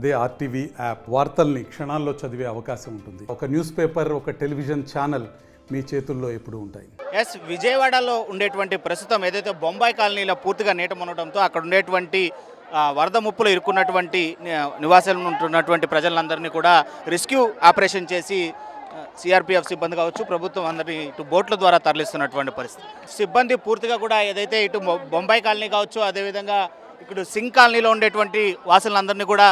అదే RTV app వార్తల్ని క్షణాల్లో చదివే అవకాశం ఉంటుంది. ఒక న్యూస్ పేపర్, ఒక టెలివిజన్ ఛానల్ మీ చేతుల్లో ఎప్పుడూ ఉంటాయి. విజయవాడలో ఉండేటువంటి ప్రస్తుతం ఏదైతే బొంబాయి కాలనీలో పూర్తిగా నీట మునగడంతో అక్కడ ఉండేటువంటి వరద ముప్పులు ఇరుక్కున్నటువంటి నివాసాలు ఉంటున్నటువంటి ప్రజలందరినీ కూడా రెస్క్యూ ఆపరేషన్ చేసి సిఆర్పిఎఫ్ సిబ్బంది కావచ్చు, ప్రభుత్వం అందరినీ ఇటు బోట్ల ద్వారా తరలిస్తున్నటువంటి పరిస్థితి. సిబ్బంది పూర్తిగా కూడా ఏదైతే ఇటు బొంబాయి కాలనీ కావచ్చు, అదేవిధంగా ఇక్కడ సింగ్ కాలనీలో ఉండేటువంటి వాసులందరినీ కూడా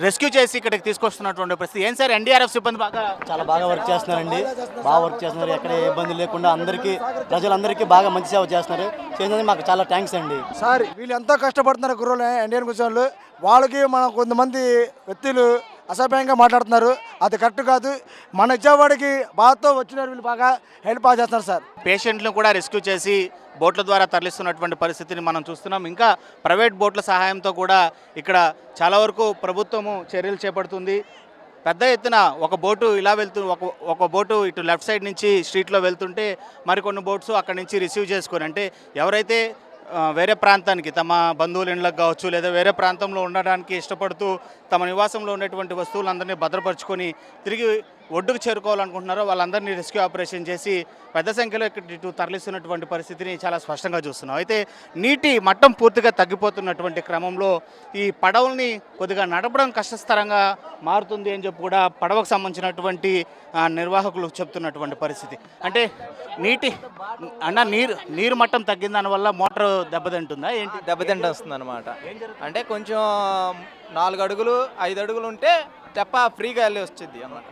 రెస్క్యూ చేసి ఇక్కడికి తీసుకొస్తున్నటువంటి పరిస్థితి. ఏం సార్, ఎన్డీఆర్ఎఫ్ సిబ్బంది చాలా బాగా వర్క్ చేస్తున్నారండి. బాగా వర్క్ చేస్తున్నారు, ఎక్కడ ఇబ్బంది లేకుండా అందరికీ ప్రజలందరికీ బాగా మంచి సేవ చేస్తున్నారు. చేసినందుకు మాకు చాలా థ్యాంక్స్ అండి. సార్ వీళ్ళు ఎంతో కష్టపడుతున్నారు గురువులు, ఇండియన్ కుషన్లు. వాళ్ళకి మనం కొంతమంది వ్యక్తులు అసభ్యంగా మాట్లాడుతున్నారు, అది కరెక్ట్ కాదు. మన విజయవాడకి బాధతో వచ్చినారు, వీళ్ళు బాగా హెల్ప్ బాగా చేస్తున్నారు సార్. పేషెంట్లను కూడా రెస్క్యూ చేసి బోట్ల ద్వారా తరలిస్తున్నటువంటి పరిస్థితిని మనం చూస్తున్నాం. ఇంకా ప్రైవేట్ బోట్ల సహాయంతో కూడా ఇక్కడ చాలా వరకు ప్రభుత్వము చర్యలు చేపడుతుంది. పెద్ద ఎత్తున ఒక బోటు ఇలా ఒక బోటు ఇటు లెఫ్ట్ సైడ్ నుంచి స్ట్రీట్లో వెళ్తుంటే మరికొన్ని బోట్స్ అక్కడి నుంచి రిసీవ్ చేసుకొని, అంటే ఎవరైతే వేరే ప్రాంతానికి తమ బంధువుల ఇళ్ళకి కావచ్చు లేదా వేరే ప్రాంతంలో ఉండడానికి ఇష్టపడుతూ తమ నివాసంలో ఉన్నటువంటి వస్తువులందరినీ భద్రపరుచుకొని తిరిగి ఒడ్డుకు చేరుకోవాలనుకుంటున్నారో వాళ్ళందరినీ రెస్క్యూ ఆపరేషన్ చేసి పెద్ద సంఖ్యలో ఇటు తరలిస్తున్నటువంటి పరిస్థితిని చాలా స్పష్టంగా చూస్తున్నాం. అయితే నీటి మట్టం పూర్తిగా తగ్గిపోతున్నటువంటి క్రమంలో ఈ పడవల్ని కొద్దిగా నడపడం కష్టతరంగా మారుతుంది అని చెప్పి కూడా పడవకు సంబంధించినటువంటి నిర్వాహకులు చెప్తున్నటువంటి పరిస్థితి. అంటే నీరు మట్టం తగ్గిన దానివల్ల మోటార్ దెబ్బతింటుందా ఏంటి? దెబ్బతింట వస్తుంది అనమాట. అంటే కొంచెం 4 అడుగులు 5 అడుగులు ఉంటే తెప్ప ఫ్రీగా వెళ్ళి వచ్చింది అన్నమాట.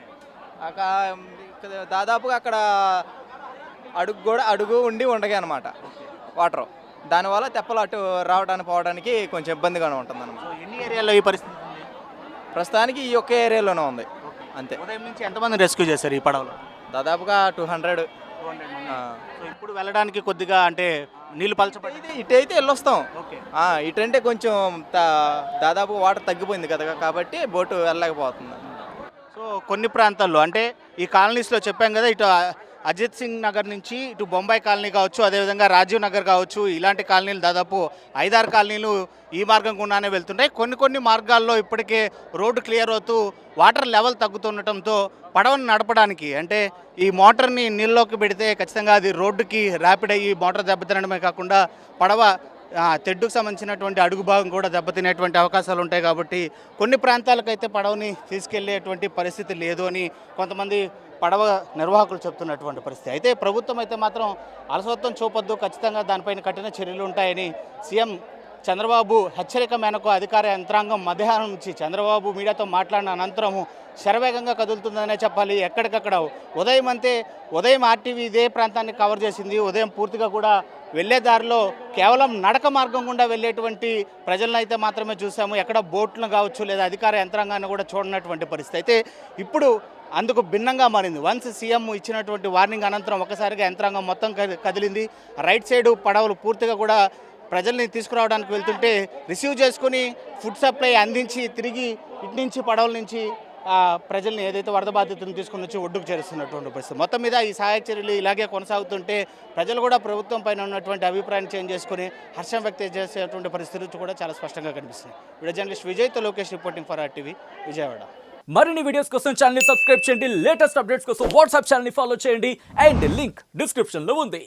దాదాపుగా అక్కడ అడుగు ఉండి ఉండగా అనమాట వాటర్. దానివల్ల తెప్పలు అటు రావడానికి పోవడానికి కొంచెం ఇబ్బందిగానే ఉంటుంది అనమాట. ఎన్ని ఏరియాలో ఈ పరిస్థితి? ప్రస్తుతానికి ఈ ఒక్క ఏరియాలోనే ఉంది అంతే. ఉదయం నుంచి ఎంతమంది రెస్క్యూ చేశారు ఈ పడవలో? దాదాపుగా 200. ఇప్పుడు వెళ్ళడానికి కొద్దిగా అంటే నీళ్ళు పలచబడి ఇటైతే వెళ్ళొస్తాం. ఇటంటే కొంచెం దాదాపు వాటర్ తగ్గిపోయింది కదా, కాబట్టి బోటు వెళ్ళలేకపోతుంది. సో కొన్ని ప్రాంతాల్లో అంటే ఈ కాలనీస్లో చెప్పాం కదా, ఇటు అజిత్ సింగ్ నగర్ నుంచి ఇటు బొంబాయి కాలనీ కావచ్చు, అదేవిధంగా రాజీవ్ నగర్ కావచ్చు, ఇలాంటి కాలనీలు దాదాపు 5-6 కాలనీలు ఈ మార్గం గుండానే వెళ్తుంటాయి. కొన్ని మార్గాల్లో ఇప్పటికే రోడ్డు క్లియర్ అవుతూ వాటర్ లెవెల్ తగ్గుతుండటంతో పడవను నడపడానికి, అంటే ఈ మోటార్ని నీళ్ళలోకి పెడితే ఖచ్చితంగా అది రోడ్డుకి ర్యాపిడ్ అయ్యి మోటార్ దెబ్బతినడమే కాకుండా పడవ తెడ్డుకు సంబంధించినటువంటి అడుగు భాగం కూడా దెబ్బతినేటువంటి అవకాశాలు ఉంటాయి. కాబట్టి కొన్ని ప్రాంతాలకైతే పడవని తీసుకెళ్లేటువంటి పరిస్థితి లేదు అని కొంతమంది పడవ నిర్వాహకులు చెప్తున్నటువంటి పరిస్థితి. అయితే ప్రభుత్వం అయితే మాత్రం అలసత్వం చూపొద్దు, ఖచ్చితంగా దానిపైన కఠిన చర్యలు ఉంటాయని సీఎం చంద్రబాబు హెచ్చరిక మేరకు అధికార యంత్రాంగం మధ్యాహ్నం నుంచి చంద్రబాబు మీడియాతో మాట్లాడిన అనంతరము శరవేగంగా కదులుతుందనే చెప్పాలి. ఎక్కడికక్కడ ఉదయం ఆర్టీవీ ఇదే ప్రాంతాన్ని కవర్ చేసింది. ఉదయం పూర్తిగా కూడా వెళ్ళే దారిలో కేవలం నడక మార్గం గుండా వెళ్ళేటువంటి ప్రజలను అయితే మాత్రమే చూసాము. ఎక్కడ బోట్లను కావచ్చు లేదా అధికార యంత్రాంగాన్ని కూడా చూడనటువంటి పరిస్థితి. అయితే ఇప్పుడు అందుకు భిన్నంగా మారింది. వన్స్ సీఎం ఇచ్చినటువంటి వార్నింగ్ అనంతరం ఒకసారిగా యంత్రాంగం మొత్తం కదిలింది. రైట్ సైడు పడవలు పూర్తిగా కూడా ప్రజల్ని తీసుకురావడానికి వెళ్తుంటే రిసీవ్ చేసుకుని ఫుడ్ సప్లై అందించి తిరిగి ఇటు నుంచి పడవల నుంచి ప్రజల్ని ఏదైతే వరద బాధితులను తీసుకుని వచ్చి ఒడ్డుకు చేరుస్తున్నటువంటి పరిస్థితి. మొత్తం మీద ఈ సహాయక చర్యలు ఇలాగే కొనసాగుతుంటే ప్రజలు కూడా ప్రభుత్వం పైన ఉన్నటువంటి అభిప్రాయాన్ని చేంజ్ చేసుకుని హర్షం వ్యక్తం చేసేటువంటి పరిస్థితులు కూడా చాలా స్పష్టంగా కనిపిస్తుంది. వీడియో జర్నలిస్ట్ విజయ్తో Lokesh reporting for RTV Vijayawada. మరిన్ని వీడియోస్ కోసం ఛానల్ ని సబ్స్క్రైబ్ చేయండి. లేటెస్ట్ అప్డేట్స్ కోసం వాట్సాప్ ఛానల్ ని ఫాలో చేయండి. అండ్ లింక్ డిస్క్రిప్షన్ లో ఉంది.